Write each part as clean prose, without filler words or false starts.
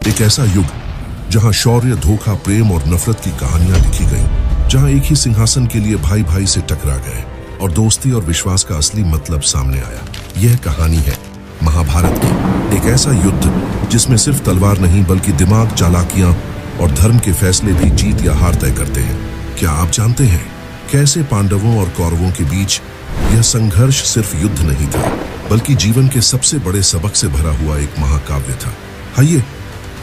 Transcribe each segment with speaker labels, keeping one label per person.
Speaker 1: एक ऐसा युग जहां शौर्य, धोखा, प्रेम और नफरत की कहानियां लिखी गईं, जहां एक ही सिंहासन के लिए भाई भाई से टकरा गए और दोस्ती और विश्वास का असली मतलब सामने आया। यह कहानी है महाभारत की, एक ऐसा युद्ध जिसमें सिर्फ तलवार नहीं बल्कि दिमाग, चालाकियां और धर्म के फैसले भी जीत या हार तय करते हैं। क्या आप जानते हैं कैसे पांडवों और कौरवों के बीच यह संघर्ष सिर्फ युद्ध नहीं था बल्कि जीवन के सबसे बड़े सबक से भरा हुआ एक महाकाव्य था। आइए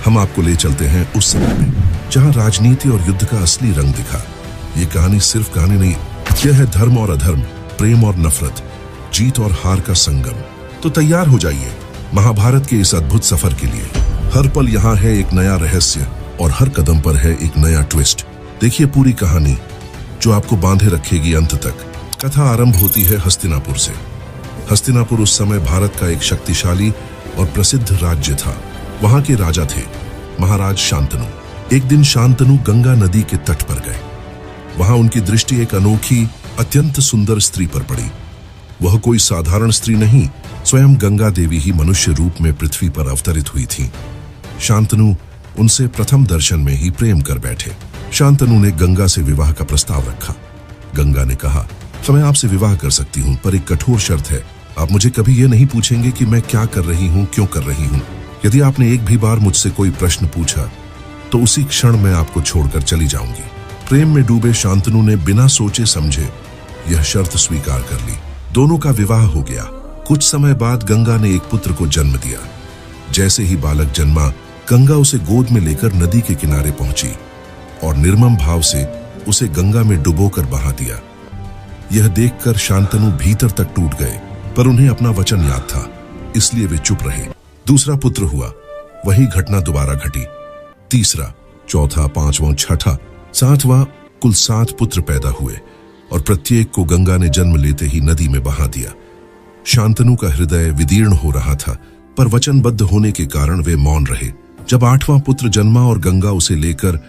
Speaker 1: हम आपको ले चलते हैं उस समय में जहां राजनीति और युद्ध का असली रंग दिखा। ये कहानी सिर्फ कहानी नहीं, यह है धर्म और अधर्म, प्रेम और नफरत, जीत और हार का संगम। तो तैयार हो जाइए महाभारत के इस अद्भुत सफर के लिए। हर पल यहाँ है एक नया रहस्य और हर कदम पर है एक नया ट्विस्ट। देखिए पूरी कहानी जो आपको बांधे रखेगी अंत तक। कथा आरंभ होती है हस्तिनापुर से। हस्तिनापुर उस समय भारत का एक शक्तिशाली और प्रसिद्ध राज्य था। वहां के राजा थे महाराज शांतनु। एक दिन शांतनु गंगा नदी के तट पर गए। वहां उनकी दृष्टि एक अनोखी, अत्यंत सुंदर स्त्री पर पड़ी। वह कोई साधारण स्त्री नहीं, स्वयं गंगा देवी ही मनुष्य रूप में पृथ्वी पर अवतरित हुई थी। शांतनु उनसे प्रथम दर्शन में ही प्रेम कर बैठे। शांतनु ने गंगा से विवाह का प्रस्ताव रखा। गंगा ने कहा, मैं आपसे विवाह कर सकती हूँ, पर एक कठोर शर्त है। आप मुझे कभी ये नहीं पूछेंगे कि मैं क्या कर रही हूँ, क्यों कर रही हूँ। यदि आपने एक भी बार मुझसे कोई प्रश्न पूछा तो उसी क्षण मैं आपको छोड़कर चली जाऊंगी। प्रेम में डूबे शांतनु ने बिना सोचे समझे यह शर्त स्वीकार कर ली। दोनों का विवाह हो गया। कुछ समय बाद गंगा ने एक पुत्र को जन्म दिया। जैसे ही बालक जन्मा, गंगा उसे गोद में लेकर नदी के किनारे पहुंची और निर्मम भाव से उसे गंगा में डुबोकर बहा दिया। यह देखकर शांतनु भीतर तक टूट गए, पर उन्हें अपना वचन याद था, इसलिए वे चुप रहे। दूसरा पुत्र हुआ, वही घटना दोबारा घटी। तीसरा, चौथा, पांचवां, छठा, सातवां, कुल 7 पुत्र पैदा हुए और प्रत्येक को गंगा ने जन्म लेते ही नदी में बहा दिया। शांतनु का हृदय विदीर्ण हो रहा था, पर वचनबद्ध होने के कारण वे मौन रहे। जब 8वां पुत्र जन्मा और गंगा उसे लेकर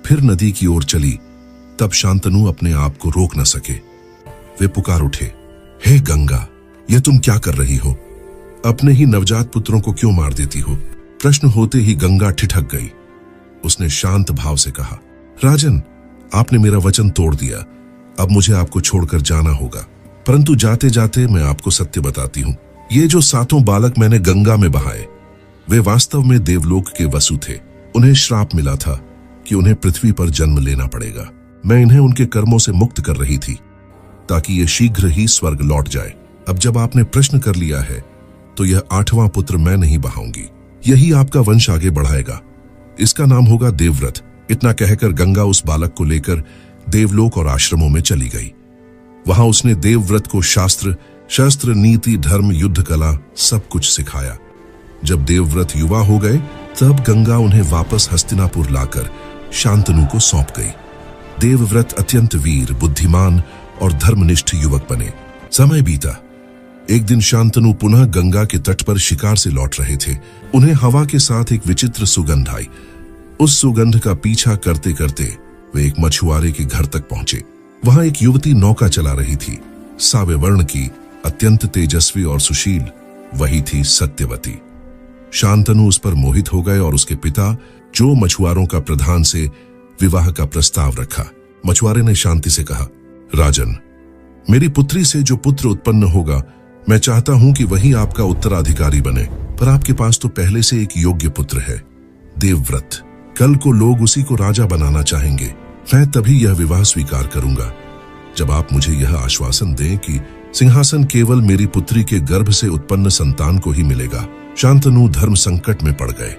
Speaker 1: फिर नदी की ओर चली, तब शांतनु अपने आप को रोक न सके। वे पुकार उठे, हे गंगा, यह तुम क्या कर रही हो? अपने ही नवजात पुत्रों को क्यों मार देती हो? प्रश्न होते ही गंगा ठिठक गई। उसने शांत भाव से कहा, राजन, आपने मेरा वचन तोड़ दिया। अब मुझे आपको छोड़कर जाना होगा, परंतु जाते जाते मैं आपको सत्य बताती हूँ। ये जो 7 बालक मैंने गंगा में बहाए, वे वास्तव में देवलोक के वसु थे। उन्हें श्राप मिला था कि उन्हें पृथ्वी पर जन्म लेना पड़ेगा। मैं इन्हें उनके कर्मों से मुक्त कर रही थी ताकि ये शीघ्र ही स्वर्ग लौट जाए। अब जब आपने प्रश्न कर लिया है तो यह 8वां पुत्र मैं नहीं बहाऊंगी, यही आपका वंश आगे बढ़ाएगा। इसका नाम होगा देवव्रत। इतना कहकर गंगा उस बालक को लेकर देवलोक और आश्रमों में चली गई। वहां उसने देवव्रत को शास्त्र, शस्त्र, नीति, धर्म, युद्ध कला सब कुछ सिखाया। जब देवव्रत युवा हो गए तब गंगा उन्हें वापस हस्तिनापुर लाकर शांतनु को सौंप गई। देवव्रत अत्यंत वीर, बुद्धिमान और धर्मनिष्ठ युवक बने। समय बीता। एक दिन शांतनु पुनः गंगा के तट पर शिकार से लौट रहे थे। उन्हें हवा के साथ एक विचित्र सुगंध आई। उस सुगंध का पीछा करते करते वे एक मछुआरे के घर तक पहुंचे। वहां एक युवती नौका चला रही थी, सावे वर्ण की, अत्यंत तेजस्वी और सुशील। वही थी सत्यवती। शांतनु उस पर मोहित हो गए और उसके पिता, जो मछुआरों का प्रधान, से विवाह का प्रस्ताव रखा। मछुआरे ने शांति से कहा, राजन, मेरी पुत्री से जो पुत्र उत्पन्न होगा, मैं चाहता हूं कि वही आपका उत्तराधिकारी बने, पर आपके पास तो पहले से एक योग्य पुत्र है, देवव्रत। कल को लोग उसी को राजा बनाना चाहेंगे। मैं तभी यह विवाह स्वीकार करूंगा जब आप मुझे यह आश्वासन दें कि सिंहासन केवल मेरी पुत्री के गर्भ से उत्पन्न संतान को ही मिलेगा। शांतनु धर्म संकट में पड़ गए।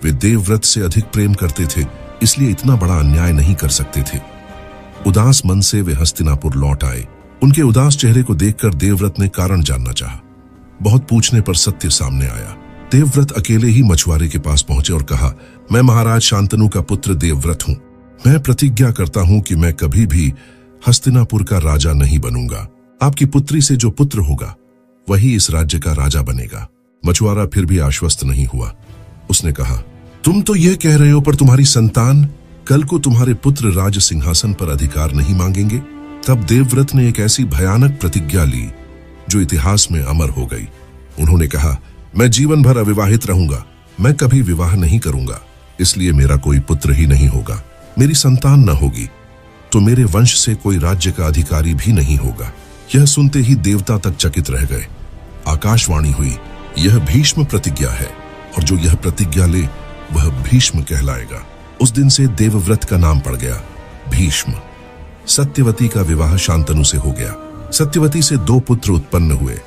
Speaker 1: वे देवव्रत से अधिक प्रेम करते थे, इसलिए इतना बड़ा अन्याय नहीं कर सकते थे। उदास मन से वे हस्तिनापुर लौट आए। उनके उदास चेहरे को देखकर देवव्रत ने कारण जानना चाहा। बहुत पूछने पर सत्य सामने आया। देवव्रत अकेले ही मछुआरे के पास पहुंचे और कहा, मैं महाराज शांतनु का पुत्र देवव्रत हूं। मैं प्रतिज्ञा करता हूं कि मैं कभी भी हस्तिनापुर का राजा नहीं बनूंगा। आपकी पुत्री से जो पुत्र होगा वही इस राज्य का राजा बनेगा। मछुआरा फिर भी आश्वस्त नहीं हुआ। उसने कहा, तुम तो यह कह रहे हो, पर तुम्हारी संतान, कल को तुम्हारे पुत्र राज सिंहासन पर अधिकार नहीं मांगेंगे। तब देवव्रत ने एक ऐसी भयानक प्रतिज्ञा ली जो इतिहास में अमर हो गई। उन्होंने कहा, मैं जीवन भर अविवाहित रहूंगा। मैं कभी विवाह नहीं करूंगा, इसलिए मेरा कोई पुत्र ही नहीं होगा। मेरी संतान न होगी तो मेरे वंश से कोई राज्य का अधिकारी भी नहीं होगा। यह सुनते ही देवता तक चकित रह गए। आकाशवाणी हुई, यह भीष्म प्रतिज्ञा है और जो यह प्रतिज्ञा ले वह भीष्म कहलाएगा। उस दिन से देवव्रत का नाम पड़ गया भीष्म। सत्यवती का विवाह शांतनु से हो गया। सत्यवती से 2 पुत्र उत्पन्न हुए,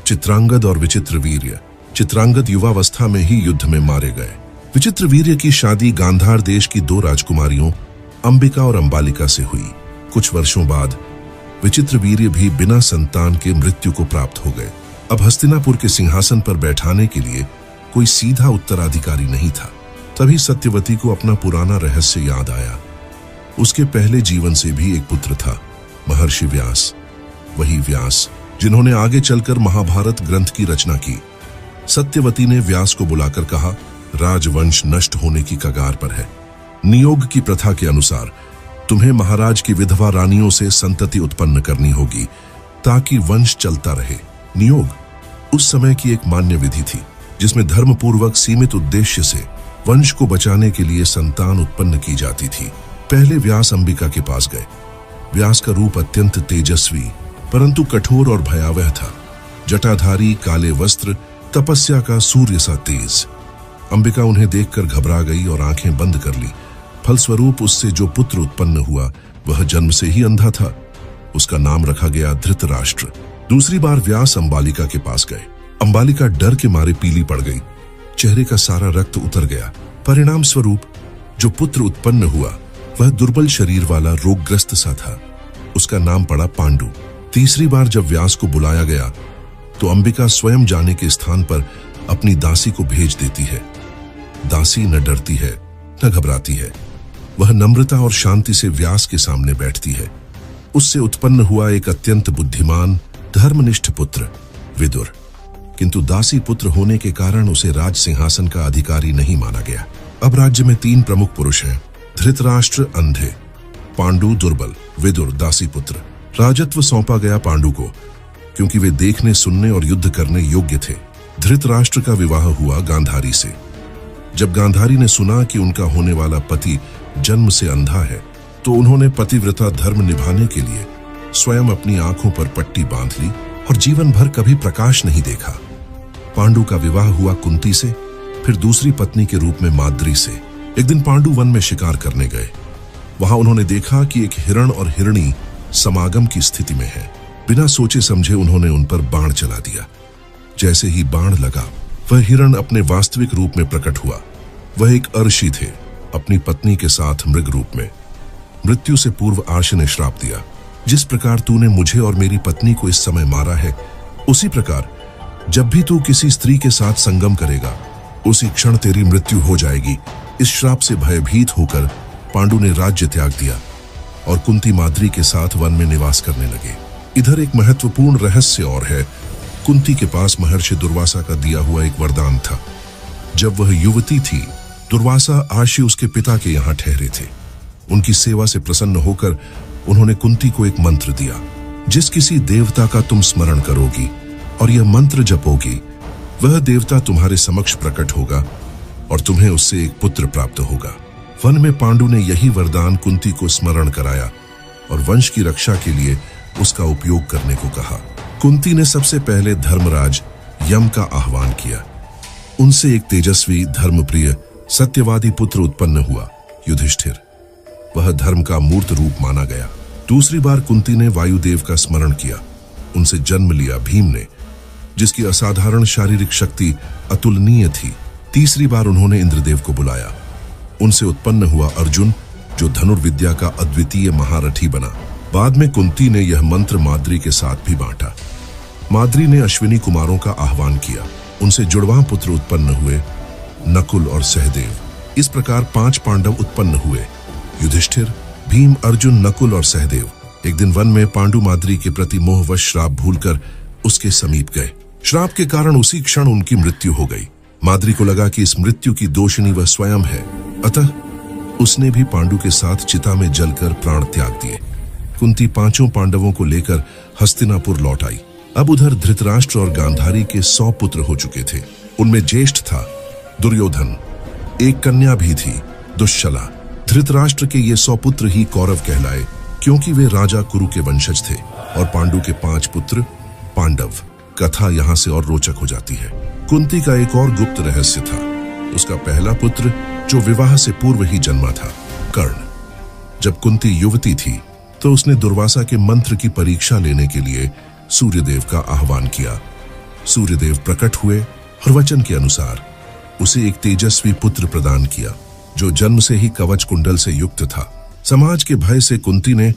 Speaker 1: चित्रांगद और विचित्रवीर्य। चित्रांगद युवावस्था में ही युद्ध में मारे गए। विचित्रवीर्य की शादी गांधार देश की 2 राजकुमारियों अंबिका और अंबालिका से हुई। कुछ वर्षों बाद विचित्रवीर्य भी बिना संतान के मृत्यु को प्राप्त हो गए। अब हस्तिनापुर के सिंहासन पर बैठाने के लिए कोई सीधा उत्तराधिकारी नहीं था। तभी सत्यवती को अपना पुराना रहस्य याद आया। उसके पहले जीवन से भी एक पुत्र था, महर्षि व्यास। वही व्यास जिन्होंने आगे चलकर महाभारत ग्रंथ की रचना की। सत्यवती ने व्यास को बुलाकर कहा, राजवंश नष्ट होने की कगार पर है। नियोग की प्रथा के अनुसार तुम्हें महाराज की विधवा रानियों से संतति उत्पन्न करनी होगी ताकि वंश चलता रहे। नियोग उस समय की एक मान्य विधि थी जिसमें धर्मपूर्वक सीमित उद्देश्य से वंश को बचाने के लिए संतान उत्पन्न की जाती थी। पहले व्यास अंबिका के पास गए। व्यास का रूप अत्यंत तेजस्वी परंतु कठोर और भयावह था। जटाधारी, काले वस्त्र, तपस्या का सूर्य सा तेज। अंबिका उन्हें देखकर घबरा गई और आंखें बंद कर ली। फलस्वरूप उससे जो पुत्र उत्पन्न हुआ वह जन्म से ही अंधा था। उसका नाम रखा गया धृतराष्ट्र। दूसरी बार व्यास अंबालिका के पास गए। अंबालिका डर के मारे पीली पड़ गई, चेहरे का सारा रक्त उतर गया। परिणाम स्वरूप जो पुत्र उत्पन्न हुआ वह दुर्बल शरीर वाला रोगग्रस्त सा था। उसका नाम पड़ा पांडु। तीसरी बार जब व्यास को बुलाया गया तो अंबिका स्वयं जाने के स्थान पर अपनी दासी को भेज देती है। दासी न डरती है न घबराती है। वह नम्रता और शांति से व्यास के सामने बैठती है। उससे उत्पन्न हुआ एक अत्यंत बुद्धिमान धर्मनिष्ठ पुत्र विदुर। किंतु दासी पुत्र होने के कारण उसे राज सिंहासन का अधिकारी नहीं माना गया। अब राज्य में 3 प्रमुख पुरुष हैं, धृतराष्ट्र अंधे, पांडु दुर्बल, विदुर दासी पुत्र। राजत्व सौंपा गया पांडु को क्योंकि वे देखने, सुनने और युद्ध करने योग्य थे। धृतराष्ट्र का विवाह हुआ गांधारी से। जब गांधारी ने सुना कि उनका होने वाला पति जन्म से अंधा है तो उन्होंने पतिव्रता धर्म निभाने के लिए स्वयं अपनी आंखों पर पट्टी बांध ली और जीवन भर कभी प्रकाश नहीं देखा। पांडु का विवाह हुआ कुंती से, फिर दूसरी पत्नी के रूप में माद्री से। एक दिन पांडु वन में शिकार करने गए। वहां उन्होंने देखा कि एक हिरण और हिरणी समागम की स्थिति में है। बिना सोचे समझे उन्होंने उन पर बाण चला दिया। जैसे ही बाण लगा वह हिरण अपने वास्तविक रूप में प्रकट हुआ। वह एक अर्षि थे, अपनी पत्नी के साथ मृग रूप में। मृत्यु से पूर्व अर्ष ने श्राप दिया, जिस प्रकार तूने मुझे और मेरी पत्नी को इस समय मारा है, उसी प्रकार जब भी तू किसी स्त्री के साथ संगम करेगा उसी क्षण तेरी मृत्यु हो जाएगी। इस श्राप से भयभीत होकर पांडु ने राज्य त्याग दिया और कुंती माद्री के साथ वन में निवास करने लगे। इधर एक महत्वपूर्ण रहस्य और है। कुंती के पास महर्षि दुर्वासा का दिया हुआ एक वरदान था। जब वह युवती थी, दुर्वासा आशी उसके पिता के यहाँ ठहरे थे। उनकी सेवा से प्रसन्न होकर उन्होंने कुंती को एक मंत्र दिया, जिस किसी देवता का तुम स्मरण करोगी और यह मंत्र जपोगी, वह देवता तुम्हारे समक्ष प्रकट होगा और तुम्हें उससे एक पुत्र प्राप्त होगा। वन में पांडु ने यही वरदान कुंती को स्मरण कराया और वंश की रक्षा के लिए उसका उपयोग करने को कहा। कुंती ने सबसे पहले धर्मराज यम का आह्वान किया। उनसे एक तेजस्वी, धर्मप्रिय, सत्यवादी पुत्र उत्पन्न हुआ, युधिष्ठिर। वह धर्म का मूर्त रूप माना गया। दूसरी बार कुंती ने वायुदेव का स्मरण किया। उनसे जन्म लिया भीम ने, जिसकी असाधारण शारीरिक शक्ति अतुलनीय थी। तीसरी बार उन्होंने इंद्रदेव को बुलाया। उनसे उत्पन्न हुआ अर्जुन, जो धनुर्विद्या का अद्वितीय महारथी बना। बाद में कुंती ने यह मंत्र माद्री के साथ भी बांटा। माद्री ने अश्विनी कुमारों का आह्वान किया। उनसे जुड़वां पुत्र उत्पन्न हुए, नकुल और सहदेव। इस प्रकार 5 पांडव उत्पन्न हुए, युधिष्ठिर, भीम, अर्जुन, नकुल और सहदेव। एक दिन वन में पांडु माद्री के प्रति मोहवश श्राप भूलकर उसके समीप गए। श्राप के कारण उसी क्षण उनकी मृत्यु हो गई। माद्री को लगा कि इस मृत्यु की दोषिणी वह स्वयं है, अतः उसने भी पांडु के साथ चिता में जलकर प्राण त्याग दिए। कुंती 5 पांडवों को लेकर हस्तिनापुर लौट आई। अब उधर धृतराष्ट्र और गांधारी के 100 पुत्र हो चुके थे। उनमें ज्येष्ठ था दुर्योधन, एक कन्या भी थी, दुश्शला। धृतराष्ट्र के ये 100 पुत्र ही कौरव कहलाए, क्योंकि वे राजा कुरु के वंशज थे। और पांडु के 5 पुत्र पांडव। कथा यहाँ से और रोचक हो जाती है। कुंती का एक और गुप्त रहस्य था। उसका पहला पुत्र जो विवाह से पूर्व ही जन्मा था, कर्ण। जब कुंती युवती थी तो उसने दुर्वासा के मंत्र की परीक्षा लेने के लिए सूर्यदेव का आह्वान किया। सूर्यदेव प्रकट हुए और वचन के अनुसार उसे एक तेजस्वी पुत्र प्रदान किया, जो जन्म से ही कवच कुंडल से युक्त था। समाज के भय से कुंती ने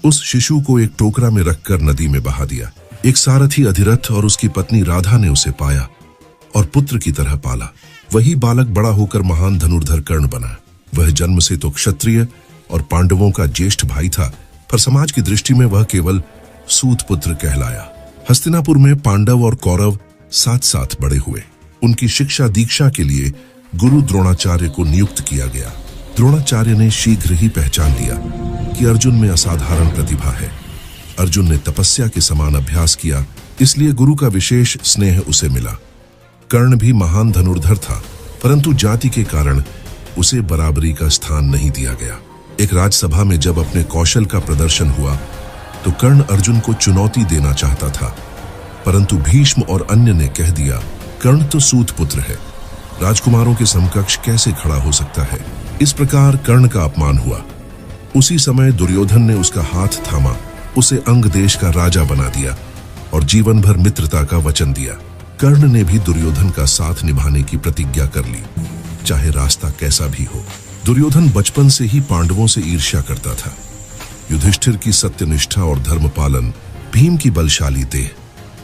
Speaker 1: उस शिशु को एक टोकरा में रखकर नदी में बहा दिया। एक सारथी अधिरथ और उसकी पत्नी राधा ने उसे पाया और पुत्र की तरह पाला। वही बालक बड़ा होकर महान धनुर्धर कर्ण बना। वह जन्म से तो क्षत्रिय और पांडवों का ज्येष्ठ भाई था, पर समाज की दृष्टि में वह केवल सूत पुत्र कहलाया। हस्तिनापुर में पांडव और कौरव साथ साथ बड़े हुए। उनकी शिक्षा दीक्षा के लिए गुरु द्रोणाचार्य को नियुक्त किया गया। द्रोणाचार्य ने शीघ्र ही पहचान लिया कि अर्जुन में असाधारण प्रतिभा है। अर्जुन ने तपस्या के समान अभ्यास किया, इसलिए गुरु का विशेष स्नेह उसे मिला। कर्ण भी महान धनुर्धर था, परंतु जाति के कारण उसे बराबरी का स्थान नहीं दिया गया। एक राजसभा में जब अपने कौशल का प्रदर्शन हुआ तो कर्ण अर्जुन को चुनौती देना चाहता था, परंतु भीष्म और अन्य ने कह दिया, कर्ण तो सूत पुत्र है, राजकुमारों के समकक्ष कैसे खड़ा हो सकता है। इस प्रकार कर्ण का अपमान हुआ। उसी समय दुर्योधन ने उसका हाथ थामा, उसे अंग देश का राजा बना दिया और जीवन भर मित्रता का वचन दिया। कर्ण ने भी दुर्योधन का साथ निभाने की प्रतिज्ञा कर ली, चाहे रास्ता कैसा भी हो। दुर्योधन बचपन से ही पांडवों से ईर्ष्या करता था। युधिष्ठिर की सत्यनिष्ठा और धर्म पालन, भीम की बलशाली देह,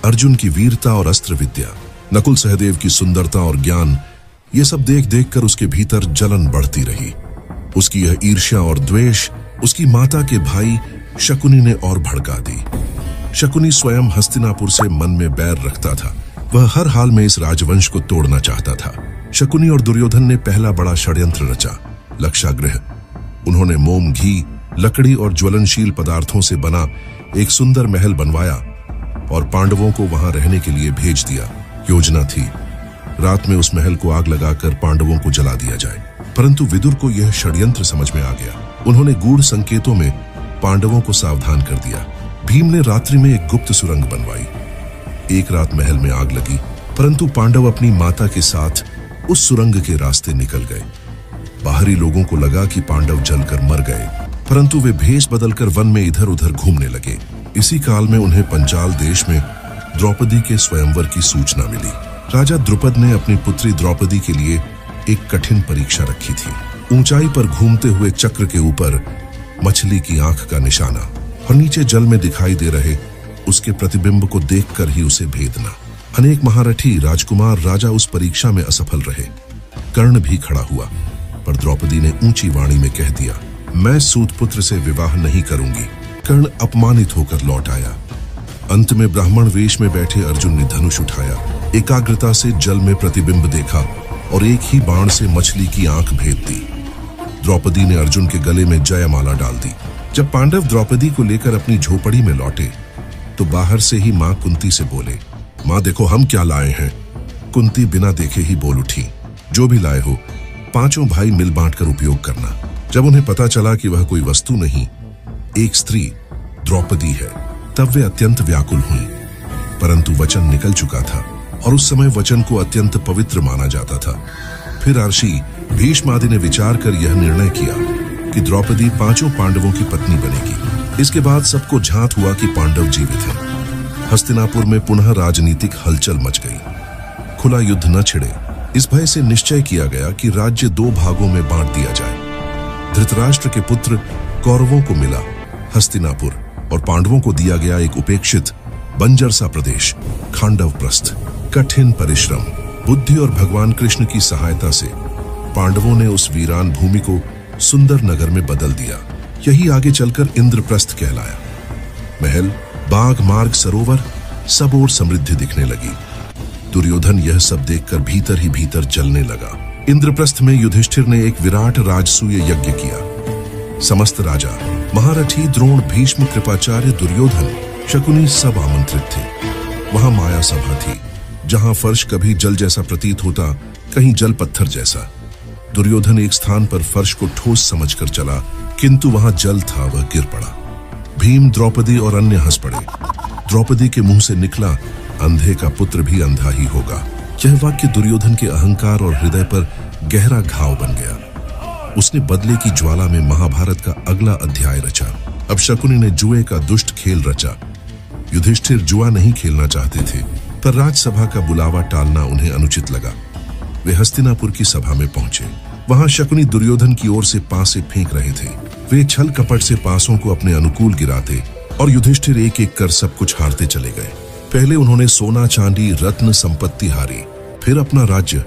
Speaker 1: अर्जुन की वीरता और अस्त्र विद्या, नकुल सहदेव की सुंदरता और ज्ञान, ये सब देख देख कर उसके भीतर जलन बढ़ती रही। उसकी यह ईर्ष्या और द्वेष उसकी माता के भाई शकुनी ने और भड़का दी। शकुनी स्वयं हस्तिनापुर से मन में बैर रखता था। वह हर हाल में इस राजवंश को तोड़ना चाहता था। शकुनी और दुर्योधन ने पहला बड़ा षड्यंत्र रचा, लक्षागृह। उन्होंने मोम, घी, लकड़ी और ज्वलनशील पदार्थों से बना एक सुंदर महल बनवाया और पांडवों को वहां रहने के लिए भेज दिया। योजना थी, रात में उस महल को आग लगाकर पांडवों को जला दिया जाए, परंतु विदुर को यह षड्यंत्र समझ में आ गया। उन्होंने गूढ़ संकेतों में पांडवों को सावधान कर दिया। भीम ने रात्रि में एक गुप्त सुरंग बनवाई। एक रात महल में आग लगी, परंतु पांडव अपनी माता के साथ उस सुरंग के रास्ते निकल गए। बाहरी लोगों को लगा कि पांडव जलकर मर गए, परंतु वे भेष बदलकर वन में इधर उधर घूमने लगे। इसी काल में उन्हें पंचाल देश में द्रौपदी के स्वयंवर की सूचना मिली। राजा द्रुपद ने अपनी पुत्री द्रौपदी के लिए एक कठिन परीक्षा रखी थी। ऊंचाई पर घूमते हुए चक्र के ऊपर मछली की आंख का निशाना और नीचे जल में दिखाई दे रहे उसके प्रतिबिंब को देखकर ही उसे भेदना। अनेक महारथी राजकुमार राजा उस परीक्षा में असफल रहे। कर्ण भी खड़ा हुआ, पर द्रौपदी ने ऊंची वाणी में कह दिया, मैं सूतपुत्र से विवाह नहीं करूंगी। कर्ण अपमानित होकर लौट आया। अंत में ब्राह्मण वेश में बैठे अर्जुन ने धनुष उठाया, एकाग्रता से जल में प्रतिबिंब देखा और एक ही बाण से मछली की आंख भेद दी। द्रौपदी ने अर्जुन के गले में जयमाला डाल दी। जब पांडव द्रौपदी को लेकर अपनी झोपड़ी में लौटे तो बाहर से ही मां कुंती से बोले, मां देखो हम क्या लाए हैं। कुंती बिना देखे ही बोल उठी, जो भी लाए हो 5 भाई मिल बांट कर उपयोग करना। जब उन्हें पता चला कि वह कोई वस्तु नहीं, एक स्त्री द्रौपदी है, तब वे अत्यंत व्याकुल हुई। परंतु वचन निकल चुका था और उस समय वचन को अत्यंत पवित्र माना जाता था। फिर ऋषि भीष्म आदि ने विचार कर यह निर्णय किया कि द्रौपदी 5 पांडवों की पत्नी बनेगी। इसके बाद सबको झांत हुआ कि पांडव जीवित हैं। हस्तिनापुर में पुनः राजनीतिक हलचल मच गई। खुला युद्ध न छिड़े, इस भय से निश्चय किया गया कि राज्य 2 भागों में बांट दिया जाए। धृतराष्ट्र के पुत्र कौरवों को मिला हस्तिनापुर और पांडवों को दिया गया एक उपेक्षित बंजर सा प्रदेश खांडवप्रस्थ। कठिन परिश्रम, बुद्धि और भगवान कृष्ण की सहायता से पांडवों ने उस वीरान भूमि को सुंदर नगर में बदल दिया। यही आगे चलकर इंद्रप्रस्थ कहलाया। महल, बाग, मार्ग, सरोवर, सब ओर समृद्धि दिखने लगी। दुर्योधन यह सब देखकर भीतर ही भीतर जलने लगा। इंद्रप्रस्थ में युधिष्ठिर ने एक विराट राजसूय यज्ञ किया। समस्त राजा, महारथी, द्रोण, भीष्म, कृपाचार्य, दुर्योधन, शकुनी सब आमंत्रित थे। वहां माया सभा थी, जहां फर्श कभी जल जैसा प्रतीत होता, कहीं जल पत्थर जैसा। दुर्योधन एक स्थान पर फर्श को ठोस समझकर चला, किंतु वहां जल था, वह गिर पड़ा। भीम, द्रौपदी और अन्य हंस पड़े। द्रौपदी के मुंह से निकला, अंधे का पुत्र भी अंधा ही होगा। यह वाक्य दुर्योधन के अहंकार और हृदय पर गहरा घाव बन गया। उसने बदले की ज्वाला में महाभारत का अगला अध्याय रचा। अब शकुनी ने जुए का दुष्ट खेल रचा। युधिष्ठिर जुआ नहीं खेलना चाहते थे, पर राजसभा का बुलावा टालना उन्हें अनुचित लगा। वे हस्तिनापुर की सभा में पहुंचे। वहां शकुनी दुर्योधन की ओर से पासे फेंक रहे थे। वे छल कपट से पासों को अपने अनुकूल गिराते और युधिष्ठिर एक एक कर सब कुछ हारते चले गए। पहले उन्होंने सोना, चांदी, रत्न संपत्ति हारी, फिर अपना राज्य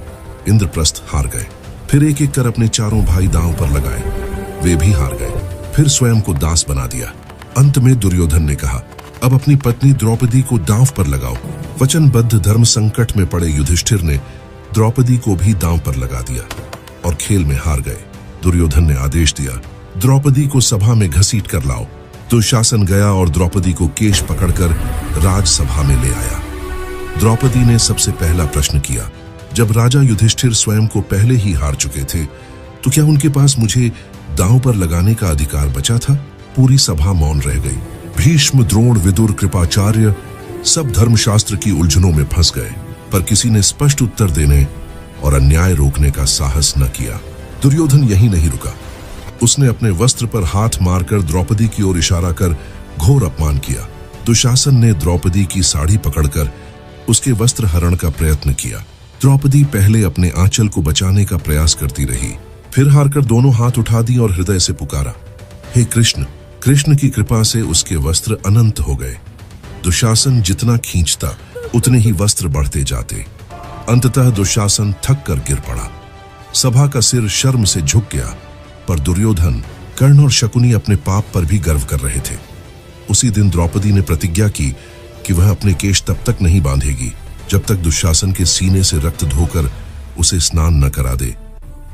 Speaker 1: इंद्रप्रस्थ हार गए। फिर एक एक कर अपने चारों भाई दांव पर लगाए, वे भी हार गए। फिर स्वयं को दास बना दिया। अंत में दुर्योधन ने कहा, अब अपनी पत्नी द्रौपदी को दांव पर लगाओ। वचनबद्ध धर्म संकट में पड़े युधिष्ठिर ने द्रौपदी को भी दांव पर लगा दिया और खेल में हार गए। दुर्योधन ने आदेश दिया, द्रौपदी को सभा में घसीट कर लाओ। दुशासन गया और द्रौपदी को केश पकड़कर राजसभा में ले आया। द्रौपदी ने सबसे पहला प्रश्न किया, जब राजा युधिष्ठिर स्वयं को पहले ही हार चुके थे, तो क्या उनके पास मुझे दांव पर लगाने का अधिकार बचा था? पूरी सभा मौन रह गई। भीष्म, द्रोण, विदुर, कृपाचार्य सब धर्मशास्त्र की उलझनों में फंस गए, पर किसी ने स्पष्ट उत्तर देने और अन्याय रोकने का साहस न किया। दुर्योधन यहीं नहीं रुका। उसने अपने वस्त्र पर हाथ मारकर द्रौपदी की ओर इशारा कर घोर अपमान किया। दुशासन ने द्रौपदी की साड़ी पकड़कर उसके वस्त्र हरण का प्रयत्न किया। द्रौपदी पहले अपने आंचल को बचाने का प्रयास करती रही, फिर हारकर दोनों हाथ उठा दी और हृदय से पुकारा, हे कृष्ण। कृष्ण की कृपा से उसके वस्त्र अनंत हो गए। दुशासन जितना खींचता उतने ही वस्त्र बढ़ते जाते। अंततः दुशासन थक कर गिर पड़ा। सभा का सिर शर्म से झुक गया, पर दुर्योधन, कर्ण और शकुनी अपने पाप पर भी गर्व कर रहे थे। उसी दिन द्रौपदी ने प्रतिज्ञा की कि वह अपने केश तब तक नहीं बांधेगी जब तक दुशासन के सीने से रक्त धोकर उसे स्नान न करा दे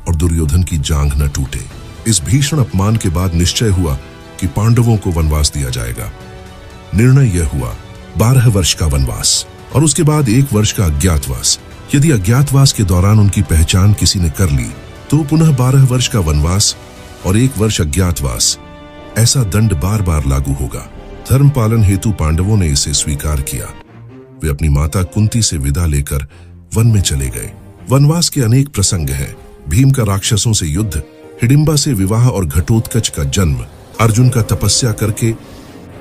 Speaker 1: और दुर्योधन की जांघ न टूटे। इस भीषण अपमान के बाद निश्चय हुआ कि पांडवों को वनवास दिया जाएगा। निर्णय यह हुआ 12 वर्ष का वनवास और उसके बाद 1 वर्ष का अज्ञातवास। यदि अज्ञातवास के दौरान उनकी पहचान किसी ने कर ली तो पुनः 12 वर्ष का वनवास और 1 वर्ष अज्ञातवास। ऐसा दंड बार बार लागू होगा। धर्म पालन हेतु पांडवों ने इसे स्वीकार किया। वे अपनी माता कुंती से विदा लेकर वन में चले गए। वनवास के अनेक प्रसंग हैं। भीम का राक्षसों से युद्ध, हिडिंबा से विवाह और घटोत्कच का जन्म, अर्जुन का तपस्या करके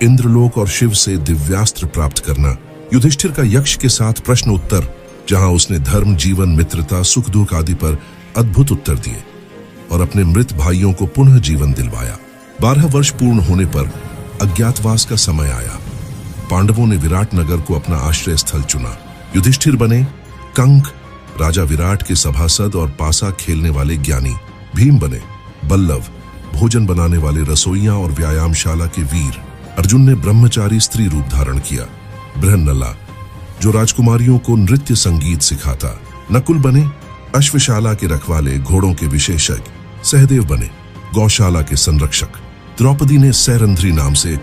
Speaker 1: इंद्रलोक और शिव से दिव्यास्त्र प्राप्त करना, युधिष्ठिर का यक्ष के साथ प्रश्न उत्तर, जहां उसने धर्म, जीवन, मित्रता, सुख दुख आदि पर अद्भुत उत्तर दिए और अपने मृत भाइयों को पुनः जीवन दिलवाया। 12 वर्ष पूर्ण होने पर अज्ञातवास का समय आया। पांडवों ने विराट नगर को अपना आश्रय स्थल चुना। युधिष्ठिर बने कंक, राजा विराट के सभासद और पासा खेलने वाले ज्ञानी। भीम बने बल्लभ, भोजन बनाने वाले रसोइया और व्यायामशाला के वीर। अर्जुन ने ब्रह्मचारी स्त्री रूप धारण किया। बृहन्नला, जो राजकुमारियों को नृत्य संगीत सिखाता। नकुल बने अश्वशाला के रखवाले, घोड़ों के विशेषज्ञ। सहदेव बने गौशाला के संरक्षक। द्रौपदी ने सैरंध्री नाम से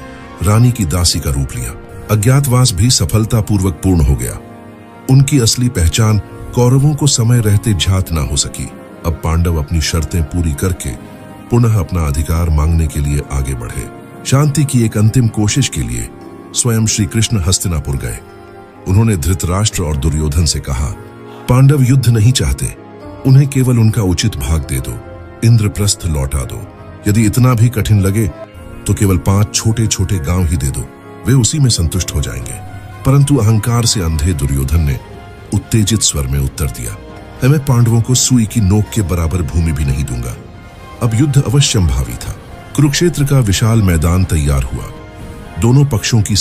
Speaker 1: रानी की दासी का रूप लिया। अज्ञातवास भी सफलतापूर्वक पूर्ण हो गया। उनकी असली पहचान कौरवों को समय रहते ज्ञात ना हो सकी। अब पांडव अपनी शर्तें पूरी करके पुनः अपना अधिकार मांगने के लिए आगे बढ़े। शांति की एक अंतिम कोशिश के लिए स्वयं श्री कृष्ण हस्तिनापुर गए। उन्होंने धृतराष्ट्र और दुर्योधन से कहा, पांडव युद्ध नहीं चाहते, उन्हें केवल उनका उचित भाग दे दो, इंद्रप्रस्थ लौटा दो। यदि इतना भी कठिन लगे तो केवल 5 छोटे छोटे गांव ही दे दो, वे उसी में संतुष्ट हो जाएंगे। परंतु अहंकार से अंधे दुर्योधन ने उत्तेजित स्वर में उत्तर दिया, मैं पांडवों को सुई की नोक के बराबर भूमि भी नहीं दूंगा। अब युद्ध अवश्यंभावी था। कुरुक्षेत्र का विशाल मैदान तैयार हुआ। दोनों पक्षों की